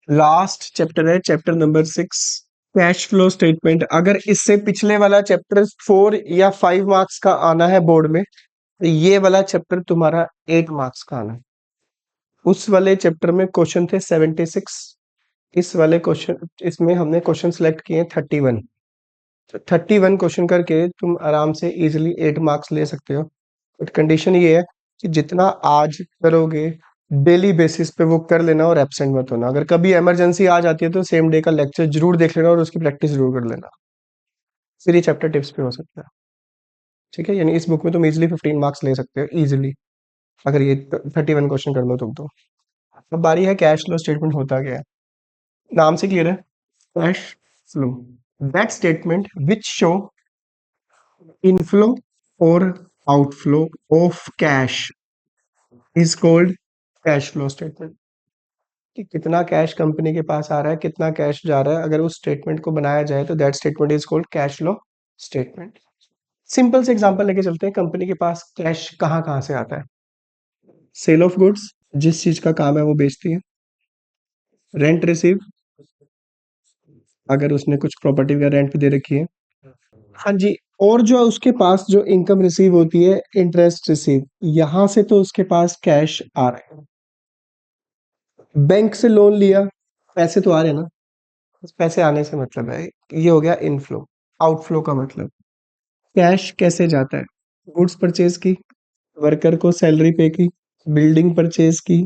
Last chapter है, chapter number 6, cash flow statement. अगर इससे पिछले वाला चैप्टर 4 या 5 मार्क्स का आना है बोर्ड में, तो ये वाला चैप्टर तुम्हारा 8 मार्क्स का आना है। उस वाले चैप्टर में क्वेश्चन थे 76, इस वाले क्वेश्चन, इसमें हमने क्वेश्चन सेलेक्ट किए 31। तो 31 क्वेश्चन करके तुम आराम से इजीली 8 मार्क्स ले सकते हो। बट कंडीशन ये है कि जितना आज करोगे डेली बेसिस पे वो कर लेना और एब्सेंट मत होना। अगर कभी इमरजेंसी आ जाती है तो सेम डे का लेक्चर जरूर देख लेना और उसकी प्रैक्टिस जरूर कर लेना। फिर ये चैप्टर टिप्स पे हो सकता है। ठीक है, यानी इस बुक में तुम इजीली 15 मार्क्स ले सकते हो इजीली, अगर ये 31 क्वेश्चन कर लो तुम तो। अब बारी है कैश फ्लो स्टेटमेंट होता क्या है। नाम से क्लियर है, cash flow, that statement which show inflow और outflow of cash is called cash flow statement. कि कितना कैश कंपनी के पास आ रहा है, कितना कैश जा रहा है, अगर उस स्टेटमेंट को बनाया जाए तो that statement is called cash flow statement. Simple से एग्जांपल लेके चलते हैं, कंपनी के पास कैश कहाँ कहाँ से आता है। सेल ऑफ गुड्स, जिस चीज का काम है वो बेचती है। रेंट रिसीव, अगर उसने कुछ प्रॉपर्टी वगैरह रेंट पे दे रखी है। हाँ जी, और जो उसके पास जो इनकम रिसीव होती है, इंटरेस्ट रिसीव, यहां से तो उसके पास कैश आ रहा है। बैंक से लोन लिया, पैसे तो आ रहे हैं ना, बस पैसे आने से मतलब है। ये हो गया इनफ्लो। आउटफ्लो का मतलब कैश कैसे जाता है। गुड्स परचेज की, वर्कर को सैलरी पे की, बिल्डिंग परचेज की।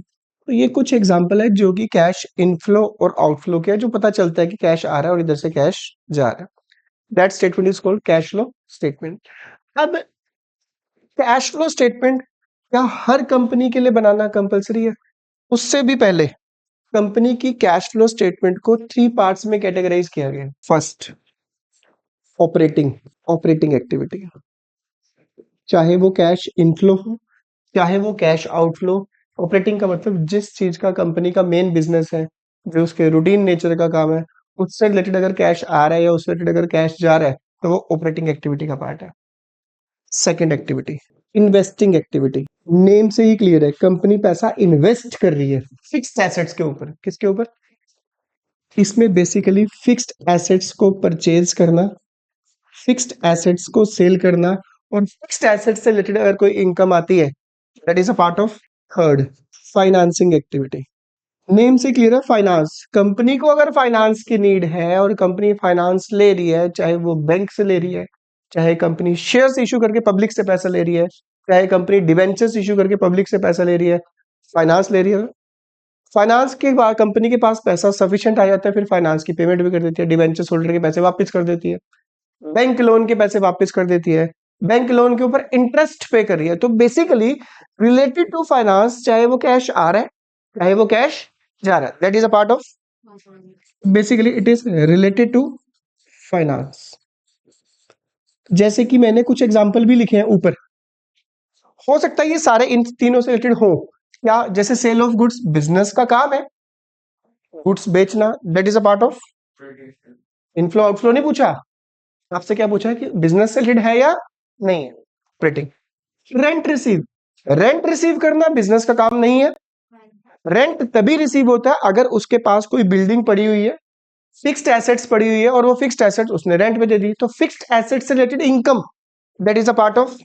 तो ये कुछ एग्जांपल है जो कि कैश इनफ्लो और आउटफ्लो के है, जो पता चलता है कि कैश आ रहा है और इधर से कैश जा रहा है। That statement is called cash flow statement. अब कैश फ्लो स्टेटमेंट क्या हर कंपनी के लिए बनाना कंपलसरी है? उससे भी पहले कंपनी की कैश फ्लो स्टेटमेंट को 3 पार्ट्स में कैटेगराइज किया गया। फर्स्ट, ऑपरेटिंग, ऑपरेटिंग एक्टिविटी, चाहे वो कैश इनफ्लो हो चाहे वो कैश आउटफ्लो। ऑपरेटिंग का मतलब जिस चीज का कंपनी का मेन बिजनेस है, जो उसके रूटीन नेचर का काम है, उससे रिलेटेड अगर कैश आ रहा है या उससे रिलेटेड अगर कैश जा रहा है तो वो ऑपरेटिंग एक्टिविटी का पार्ट है। Second activity, investing activity. Name से ही क्लियर है, कंपनी पैसा इन्वेस्ट कर रही है फिक्स्ड एसेट्स के ऊपर। किसके ऊपर? इसमें बेसिकली फिक्स्ड एसेट्स को परचेज करना, फिक्स्ड एसेट्स को सेल करना, और फिक्स्ड एसेट्स से रिलेटेड अगर कोई इनकम आती है, that is a part of third, financing activity. Name से क्लियर है, फाइनेंस। कंपनी को अगर फाइनेंस की नीड है और कंपनी फाइनेंस ले रही है, चाहे वो बैंक से ले रही है, चाहे कंपनी शेयर्स इशू करके पब्लिक से पैसा ले रही है, चाहे कंपनी डिवेंचर्स इशू करके पब्लिक से पैसा ले रही है, फाइनेंस ले रही है। फाइनेंस के बाद कंपनी के पास पैसा सफिशिएंट आ जाता है, फिर फाइनेंस की पेमेंट भी कर देती है, डिवेंचर्स होल्डर के पैसे वापस कर देती है, बैंक लोन के पैसे वापस कर देती है, बैंक लोन के ऊपर इंटरेस्ट पे कर रही है। तो बेसिकली रिलेटेड टू फाइनेंस, चाहे वो कैश आ रहा है चाहे वो कैश जा रहा है, that is a part of, basically it is related to finance. जैसे कि मैंने कुछ एग्जांपल भी लिखे हैं ऊपर, हो सकता है ये सारे इन तीनों से रिलेटेड हो। क्या? जैसे सेल ऑफ गुड्स, बिजनेस का काम है गुड्स बेचना, that is a part of inflow. Outflow नहीं पूछा आपसे, क्या पूछा है कि बिजनेस से रिलेटेड है या नहीं है, operating. Rent receive, rent receive करना बिजनेस का काम नहीं है। रेंट तभी रिसीव होता है अगर उसके पास कोई बिल्डिंग पड़ी हुई है, फिक्स्ड एसेट्स पड़ी हुई है, और वो फिक्स्ड एसेट्स उसने रेंट पे दे दी, तो फिक्स्ड एसेट से related income, that is a part of.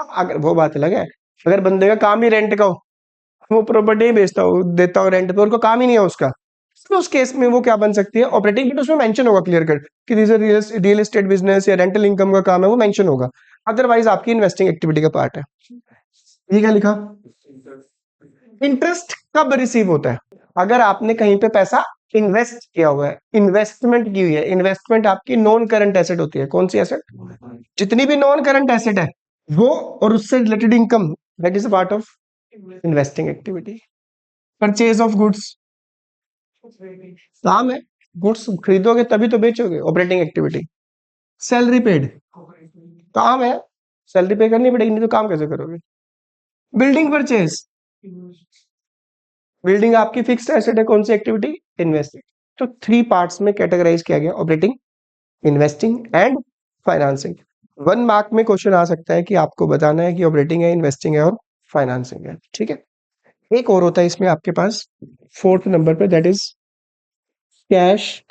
अगर वो बात अलग है, अगर बंदे का काम ही रेंट का हो, वो प्रॉपर्टी बेचता हो देता हो रेंट पे, उनको काम ही नहीं है उसका, तो उस केस में वो क्या बन सकती है, ऑपरेटिंग। बट उसमें मेंशन होगा क्लियर कट कि दिस रियल एस्टेट बिजनेस या रेंटल इनकम का काम है, वो मेंशन होगा। अदरवाइज आपकी इन्वेस्टिंग एक्टिविटी का पार्ट है। ये क्या लिखा? इंटरेस्ट कब रिसीव होता है? अगर आपने कहीं पे पैसा इन्वेस्ट किया हुआ है, इन्वेस्टमेंट की हुई है। इन्वेस्टमेंट आपकी नॉन करंट एसेट होती है। कौन सी एसेट? जितनी भी नॉन करंट एसेट है वो, और उससे related income, that is a part of investing activity. Purchase of goods काम है, गुड्स खरीदोगे तभी तो बेचोगे, ऑपरेटिंग एक्टिविटी। सैलरी पेड काम है, सैलरी पे करनी पड़ेगी, नहीं तो काम कैसे करोगे। बिल्डिंग परचेज, बिल्डिंग आपकी फिक्स्ड एसेट है, कौन सी एक्टिविटी? इन्वेस्टिंग। तो 3 पार्ट्स में कैटेगराइज किया गया, operating, investing and financing. 1 mark में क्वेश्चन आ सकता है कि आपको बताना है कि ऑपरेटिंग है, इन्वेस्टिंग है और फाइनेंसिंग है। ठीक है, एक और होता है इसमें आपके पास 4th नंबर पे, that is cash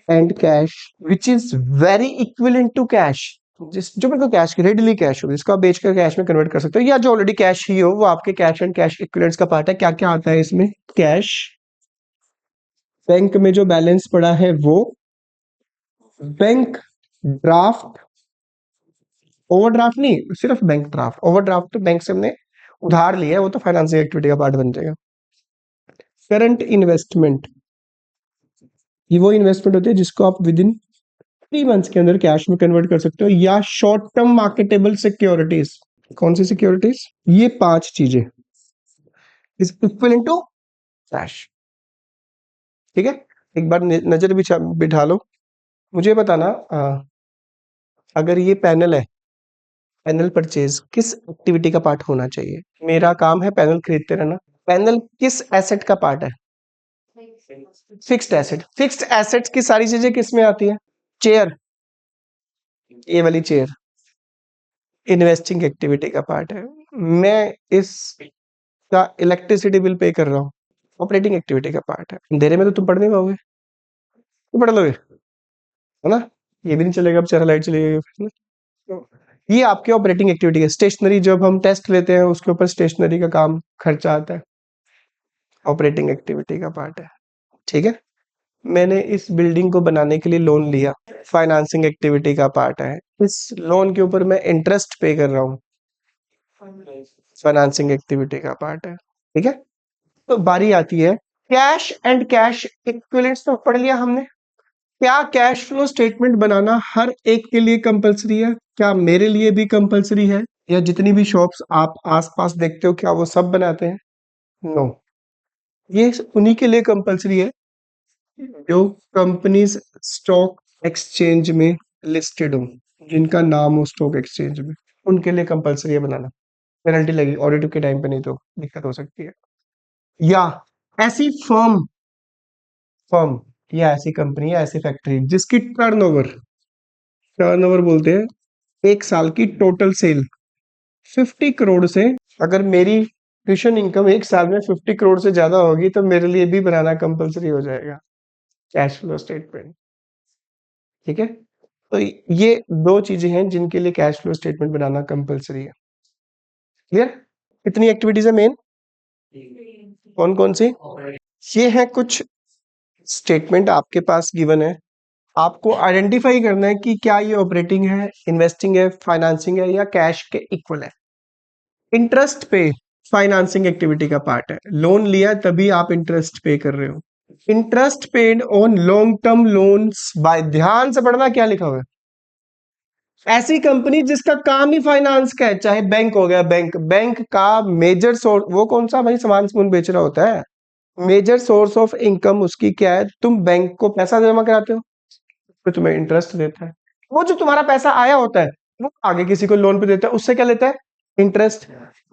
and cash which is very equivalent to cash, जिस जो बिल्कुल कैश की रेडीली कैश हो जिसको आप बेचकर कैश में कन्वर्ट कर सकते हो, या जो ऑलरेडी कैश ही हो वो आपके कैश एंड कैश इक्विवेलेंट्स का पार्ट है। क्या क्या आता है इसमें? कैश, बैंक में जो बैलेंस पड़ा है वो, बैंक ड्राफ्ट, ओवरड्राफ्ट नहीं, सिर्फ बैंक ड्राफ्ट। ओवरड्राफ्ट तो बैंक से हमने उधार लिया है, वो तो फाइनेंसिंग एक्टिविटी का पार्ट बन जाएगा। करंट इन्वेस्टमेंट, ये वो इन्वेस्टमेंट होती है जिसको आप विद इन 3 मंथ्स के अंदर कैश में कन्वर्ट कर सकते हो, या शॉर्ट टर्म मार्केटेबल सिक्योरिटीज। कौन सी सिक्योरिटीज? ये 5 चीजें इज इक्विवेलेंट टू कैश। ठीक है, एक बार नजर बिठा लो, मुझे बताना अगर ये पैनल है, पैनल परचेज किस एक्टिविटी का पार्ट होना चाहिए? मेरा काम है पैनल खरीदते रहना। पैनल किस एसेट का पार्ट है? Fixed asset. फिक्स्ड एसेट्स की सारी चीजें किस में आती है? चेयर, ये वाली चेयर इन्वेस्टिंग एक्टिविटी का पार्ट है। मैं इसका इलेक्ट्रिसिटी बिल पे कर रहा हूँ, ऑपरेटिंग एक्टिविटी का पार्ट है। अंधेरे में तो तुम पढ़ नहीं पाओगे, तुम पढ़ लोगे है ना, ये भी नहीं चलेगा, अब चेहरा लाइट चली गई फिर ना। तो ये आपके ऑपरेटिंग एक्टिविटी है। स्टेशनरी, जब हम टेस्ट लेते हैं उसके ऊपर स्टेशनरी का काम खर्चा आता है, ऑपरेटिंग एक्टिविटी का पार्ट है। ठीक है, मैंने इस बिल्डिंग को बनाने के लिए लोन लिया, फाइनेंसिंग एक्टिविटी का पार्ट है। इस लोन के ऊपर मैं इंटरेस्ट पे कर रहा हूँ, फाइनेंसिंग एक्टिविटी का पार्ट है। ठीक है, तो बारी आती है कैश एंड कैश इक्विवेलेंट्स। तो पढ़ लिया हमने। क्या कैश फ्लो स्टेटमेंट बनाना हर एक के लिए कंपलसरी है? क्या मेरे लिए भी कंपलसरी है, या जितनी भी शॉप्स आप आसपास देखते हो क्या वो सब बनाते हैं? नो, ये उन्हीं के लिए कंपलसरी है जो कंपनीज स्टॉक एक्सचेंज में लिस्टेड हो, जिनका नाम हो स्टॉक एक्सचेंज में, उनके लिए कंपलसरी है बनाना। पेनल्टी लगेगी ऑडिट के टाइम पे, नहीं तो दिक्कत हो सकती है। या ऐसी फर्म फर्म या ऐसी कंपनी या ऐसी फैक्ट्री जिसकी टर्नओवर, टर्नओवर बोलते हैं एक साल की टोटल सेल 50 करोड़ से, अगर मेरी ट्यूशन इनकम एक साल में 50 करोड़ से ज्यादा होगी तो मेरे लिए भी बनाना कंपलसरी हो जाएगा कैश फ्लो स्टेटमेंट। ठीक है, तो ये 2 चीजें हैं जिनके लिए कैश फ्लो स्टेटमेंट बनाना कंपलसरी है। क्लियर? कितनी एक्टिविटीज है मेन, कौन कौन सी? ये है कुछ स्टेटमेंट आपके पास गिवन है, आपको आइडेंटिफाई करना है कि क्या ये ऑपरेटिंग है, इन्वेस्टिंग है, फाइनेंसिंग है, या कैश के इक्वल है। इंटरेस्ट पे फाइनेंसिंग एक्टिविटी का पार्ट है, लोन लिया तभी आप इंटरेस्ट पे कर रहे हो। Interest paid on long term loans by, ध्यान से पढ़ना क्या लिखा हुआ है। ऐसी कंपनी जिसका काम ही फाइनेंस का है, चाहे बैंक हो गया, बैंक बैंक का मेजर सोर्स, वो कौन सा भाई सामान समून बेच रहा होता है, मेजर सोर्स ऑफ इनकम उसकी क्या है? तुम बैंक को पैसा जमा कराते हो तो तुम्हें इंटरेस्ट देता है, वो जो तुम्हारा पैसा आया होता है वो आगे किसी को लोन पे देता है, उससे क्या लेता है? इंटरेस्ट।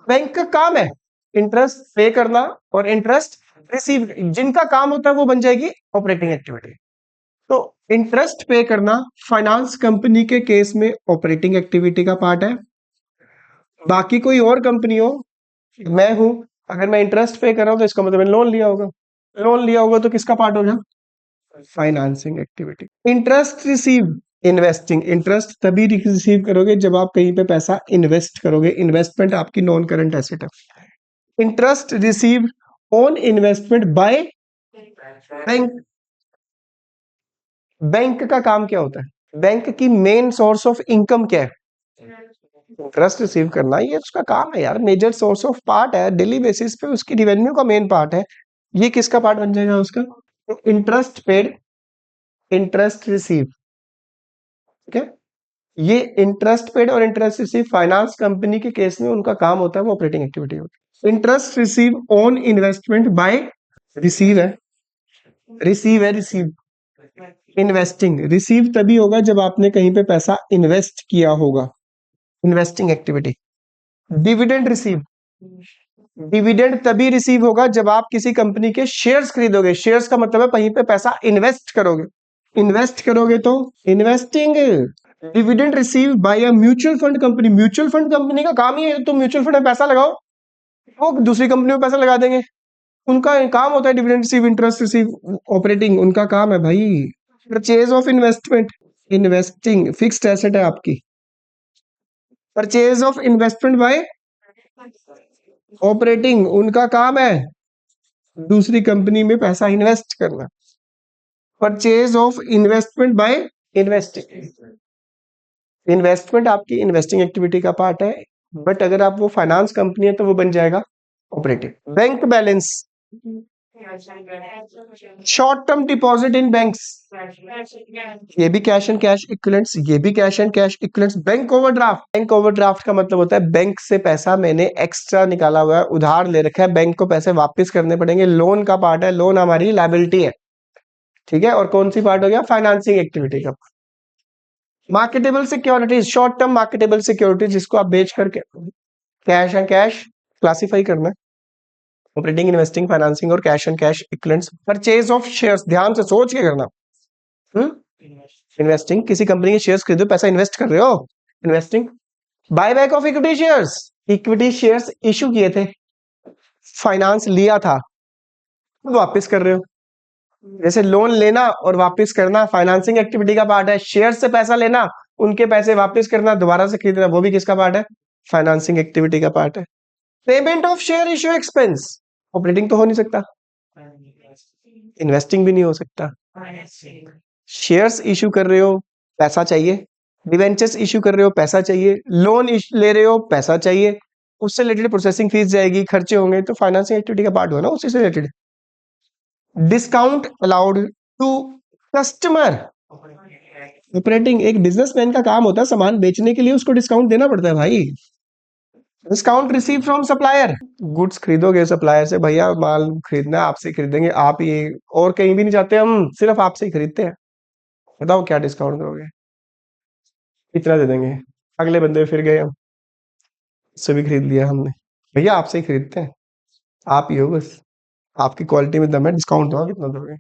बैंक का काम है इंटरेस्ट पे करना और इंटरेस्ट रिसीव, जिनका काम होता है वो बन जाएगी ऑपरेटिंग एक्टिविटी। तो इंटरेस्ट पे करना फाइनेंस कंपनी के केस में ऑपरेटिंग एक्टिविटी का पार्ट है। बाकी कोई और कंपनी हो, मैं हूं, अगर मैं इंटरेस्ट पे कर रहा हूं तो इसका मतलब मैंने लोन लिया होगा, लोन लिया होगा तो किसका पार्ट हो गया? Financing activity. Interest receive, investing, interest तभी रिसीव करोगे जब आप कहीं पे पैसा इन्वेस्ट करोगे, इन्वेस्टमेंट आपकी नॉन करंट एसेट है। Interest receive on investment by bank. Bank का काम क्या होता है? बैंक की मेन सोर्स ऑफ इनकम क्या है? इंटरेस्ट रिसीव करना, ये उसका काम है यार, मेजर सोर्स ऑफ पार्ट है, डेली बेसिस पे उसकी रेवेन्यू का मेन पार्ट है। ये किसका पार्ट बन जाएगा उसका? Interest paid, interest receive. ठीक है, ये इंटरेस्ट पेड और इंटरेस्ट रिसीव फाइनेंस कंपनी के केस में उनका काम होता है, वो ऑपरेटिंग एक्टिविटी होती है। Interest receive on investment by, receive है, रिसीव है, रिसीव इन्वेस्टिंग, रिसीव तभी होगा जब आपने कहीं पे पैसा इन्वेस्ट किया होगा, investing activity. Dividend receive, dividend तभी रिसीव होगा जब आप किसी कंपनी के शेयर्स खरीदोगे, शेयर्स का मतलब है कहीं पे पैसा इन्वेस्ट करोगे, इन्वेस्ट करोगे तो investing. Dividend receive by a mutual fund company, mutual fund company का काम ही है तुम म्यूचुअल फंड में पैसा लगाओ, वो दूसरी कंपनी में पैसा लगा देंगे, उनका काम होता है dividend receive, interest receive, operating उनका काम है भाई। Purchase of investment, investing fixed asset है आपकी। Purchase of investment by operating उनका काम है दूसरी कंपनी में पैसा इन्वेस्ट करना। Purchase of investment by investing, investment आपकी इन्वेस्टिंग एक्टिविटी का पार्ट है, बट अगर आप वो फाइनेंस कंपनी है तो वो बन जाएगा operative. Bank balance, short term deposit in banks, ये भी कैश एंड कैश इक्विवेलेंट्स, ये भी cash and cash equivalents. Bank overdraft, bank overdraft का मतलब होता है बैंक से पैसा मैंने एक्स्ट्रा निकाला हुआ है, उधार ले रखा है, बैंक को पैसे वापस करने पड़ेंगे, लोन का पार्ट है, लोन हमारी लायबिलिटी है, ठीक है। और कौन सी पार्ट हो गया, फाइनेंसिंग एक्टिविटी का। Marketable securities, short term marketable securities, जिसको आप बेच करके कैश एंड कैश क्लासिफाई करना है। ऑपरेटिंग, इन्वेस्टिंग, फाइनेंसिंग और cash and cash equivalents. Purchase of shares, ध्यान से सोच के करना। इन्वेस्टिंग, किसी कंपनी के शेयर्स खरीदो, पैसा इन्वेस्ट कर रहे हो, investing. Buyback of equity shares, equity shares issue किए थे, फाइनेंस लिया था, वापस कर रहे हो। जैसे लोन लेना और वापस करना फाइनेंसिंग एक्टिविटी का पार्ट है, शेयर से पैसा लेना, उनके पैसे वापस करना, दोबारा से खरीदना, वो भी किसका पार्ट है, फाइनेंसिंग एक्टिविटी का पार्ट है। Payment of share issue expense, operating तो हो नहीं सकता, इन्वेस्टिंग भी नहीं हो सकता। शेयर्स इशू कर रहे हो, पैसा चाहिए, डिवेंचर्स इशू कर रहे हो, पैसा चाहिए, लोन ले रहे हो, पैसा चाहिए, उससे रिलेटेड प्रोसेसिंग फीस जाएगी, खर्चे होंगे, तो फाइनेंसिंग एक्टिविटी का पार्ट हुआ ना उससे related. Discount allowed to customer, operating, एक बिजनेसमैन का काम होता है सामान बेचने के लिए उसको डिस्काउंट देना पड़ता है भाई। Discount receive from supplier, goods खरीदोगे सप्लायर से, भैया माल खरीदना है आपसे खरीदेंगे, आप ये और कहीं भी नहीं जाते, हम सिर्फ आपसे ही खरीदते हैं, बताओ क्या डिस्काउंट दोगे, इतना दे देंगे। अगले बंदे फिर गए, हम उससे भी खरीद लिया हमने, भैया आपसे ही खरीदते हैं, आप ही हो बस, आपकी क्वालिटी में दम है, डिस्काउंट दो, कितना दोगे।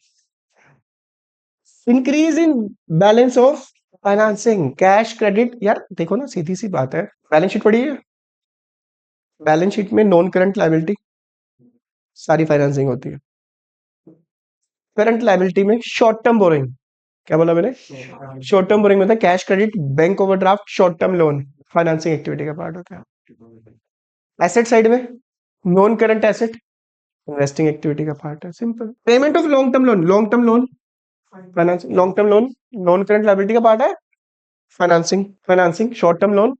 Increase in balance of financing, cash credit, यार देखो ना सीधी सी बात है, बैलेंस शीट पढ़ी है, बैलेंस शीट में नॉन करंट लायबिलिटी सारी फाइनेंसिंग होती है, करंट लायबिलिटी में शॉर्ट टर्म बोरिंग, क्या बोला मैंने, शॉर्ट टर्म बोरिंग में होता है cash credit, bank overdraft, short term loan, financing activity का पार्ट होता है। एसेट साइड में non current asset, investing activity का पार्ट है, simple. Payment of long term loan, long term loan finance, long term loan non current liability का part है, financing, financing, short term loan,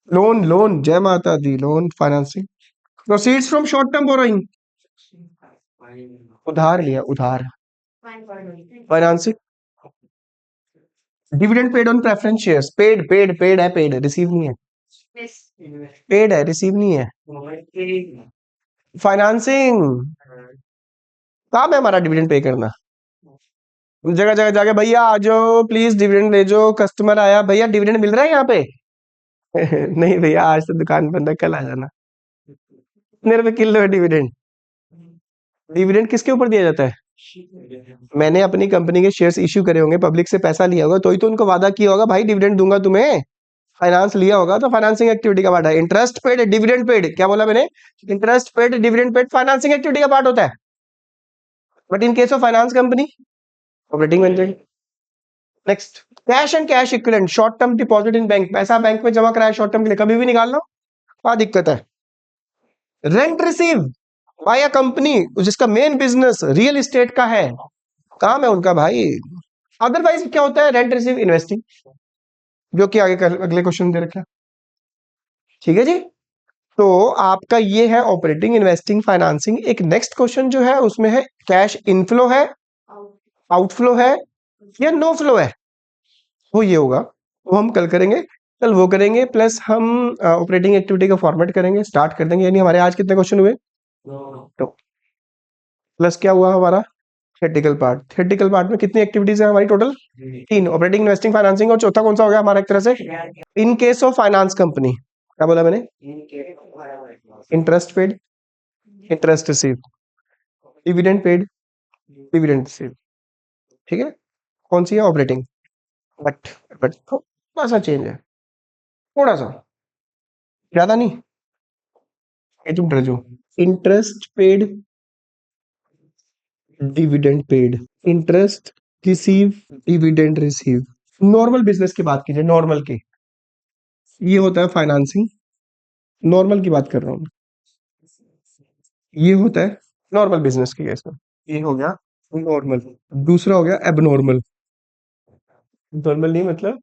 loan loan जय माता दी, loan financing. Proceeds from short term borrowing, उधार लिया, उधार, financing. Dividend paid on preference shares, paid paid paid है, paid receive नहीं है, पेड है रिसीव नहीं है, फाइनेंसिंग, काम है हमारा डिविडेंड पे करना, जगह जगह जाके भैया आ जाओ प्लीज डिविडेंड ले जाओ, कस्टमर आया भैया डिविडेंड मिल रहा है यहाँ पे नहीं भैया आज तो दुकान बंद है, कल आ जाना। कितने रुपए किलो है डिविडेंड, डिविडेंड किसके ऊपर दिया जाता है, मैंने अपनी कंपनी के शेयर्स इश्यू करे होंगे, पब्लिक से पैसा लिया होगा, तो ही तो उनको वादा किया होगा भाई डिविडेंड दूंगा तुम्हें, फाइनेंस लिया होगा, तो फाइनेंसिंग एक्टिविटी का पार्ट है। इंटरेस्ट पेड, डिविडेंड पेड, क्या बोला मैंने, interest paid, dividend paid financing activity का पार्ट होता है, but in case of finance company operating बन जाएगी। Next, cash and cash equivalent, short term deposit in bank, पैसा बैंक में जमा कराया शॉर्ट टर्म के लिए, कभी भी निकाल लो, क्या दिक्कत है। Rent receive by a company जिसका मेन बिजनेस रियल एस्टेट का है, काम है उनका भाई। अदरवाइज क्या होता है, रेंट रिसीव इन्वेस्टिंग, जो कि आगे अगले क्वेश्चन दे रखा है, ठीक है जी। तो आपका ये है ऑपरेटिंग, इन्वेस्टिंग, फाइनेंसिंग। एक नेक्स्ट क्वेश्चन जो है उसमें है कैश इनफ्लो है, आउटफ्लो है या नो फ्लो है, वो ये होगा, वो हम कल करेंगे, कल वो करेंगे, प्लस हम ऑपरेटिंग एक्टिविटी का फॉर्मेट करेंगे, स्टार्ट कर देंगे। यानी हमारे आज कितने क्वेश्चन हुए, तो प्लस क्या हुआ हमारा थ्योरेटिकल पार्ट, थ्योरेटिकल पार्ट में कितनी एक्टिविटीज है हमारी टोटल, तीन, ऑपरेटिंग, इन्वेस्टिंग, फाइनेंसिंग, और चौथा कौन सा हो गया हमारा एक तरह से, in case of finance company, क्या बोला मैंने, interest paid, interest receive, dividend paid, dividend receive, ठीक है। कौन सी है, ऑपरेटिंग, बट बट थोड़ा सा चेंज है, थोड़ा सा, ज्यादा नहीं, ये तुम डर जाओ। Interest paid dividend paid, interest receive, dividend receive. Normal business की बात कीजिए, नॉर्मल की, ये होता है फाइनेंसिंग। नॉर्मल की बात कर रहा हूँ, ये होता है नॉर्मल बिजनेस के केस में। ये हो गया नॉर्मल। दूसरा हो गया एबनॉर्मल। नॉर्मल नहीं मतलब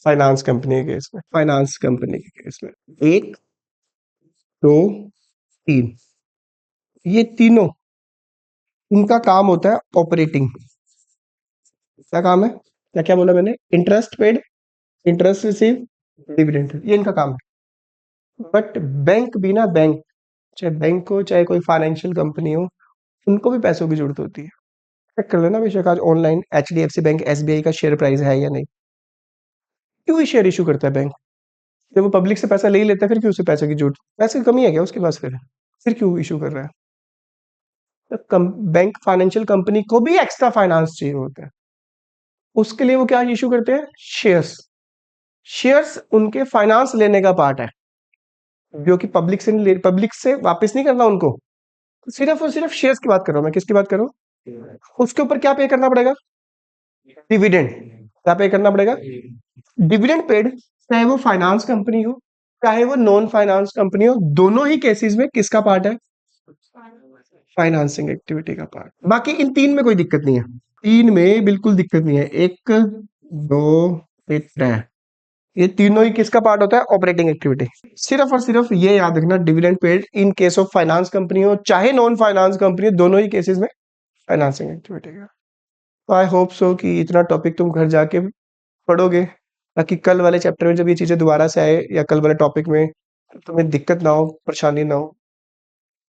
फाइनेंस कंपनी के केस में, फाइनेंस कंपनी के केस में एक, दो, तीन, ये तीनों, इनका काम होता है ऑपरेटिंग। क्या काम है? क्या क्या बोला मैंने? Interest paid, interest receive, dividend, ये इनका काम है। बट बैंक भी ना, बैंक, चाहे बैंक हो चाहे कोई फाइनेंशियल कंपनी हो, उनको भी पैसों की जरूरत होती है। चेक कर लेना बेशक आज ऑनलाइन, एचडीएफसी बैंक, एसबीआई का शेयर प्राइस है या नहीं। क्यों ही शेयर इशू करता है बैंक? जब वो पब्लिक से पैसा ले ही लेता है, फिर क्यों उसे पैसे की जरूरत? पैसे की कमी है क्या उसके पास? फिर क्यों इशू कर रहा है? तो बैंक फाइनेंशियल कंपनी को भी एक्स्ट्रा फाइनेंस चाहिए होता है, उसके लिए वो क्या इशू करते हैं? शेयर्स। शेयर्स उनके फाइनेंस लेने का पार्ट है, जो कि पब्लिक से वापस नहीं करना उनको। सिर्फ और सिर्फ शेयर्स की बात कर रहा हूं मैं। किसकी बात कर रहा हूं? उसके ऊपर क्या पे करना पड़ेगा? डिविडेंड। क्या पे करना पड़ेगा? Dividend paid. चाहे वो फाइनेंस कंपनी हो चाहे वो नॉन फाइनेंस कंपनी हो, दोनों ही केसेस में किसका पार्ट है? फाइनेंसिंग एक्टिविटी का पार्ट। बाकी इन तीन में कोई दिक्कत नहीं है, तीन में बिल्कुल दिक्कत नहीं है। एक, दो, तीन, ये तीनों ही किसका पार्ट होता है? Operating activity. सिर्फ और सिर्फ ये याद रखना, dividend paid in case of finance company हो चाहे नॉन फाइनेंस कंपनी हो, दोनों ही केसेस में फाइनेंसिंग एक्टिविटी का। तो आई होप सो कि इतना टॉपिक तुम घर जाके पढ़ोगे, ताकि कल वाले चैप्टर में जब ये चीजें दोबारा से आए या कल वाले टॉपिक में तुम्हें दिक्कत ना हो, परेशानी ना हो।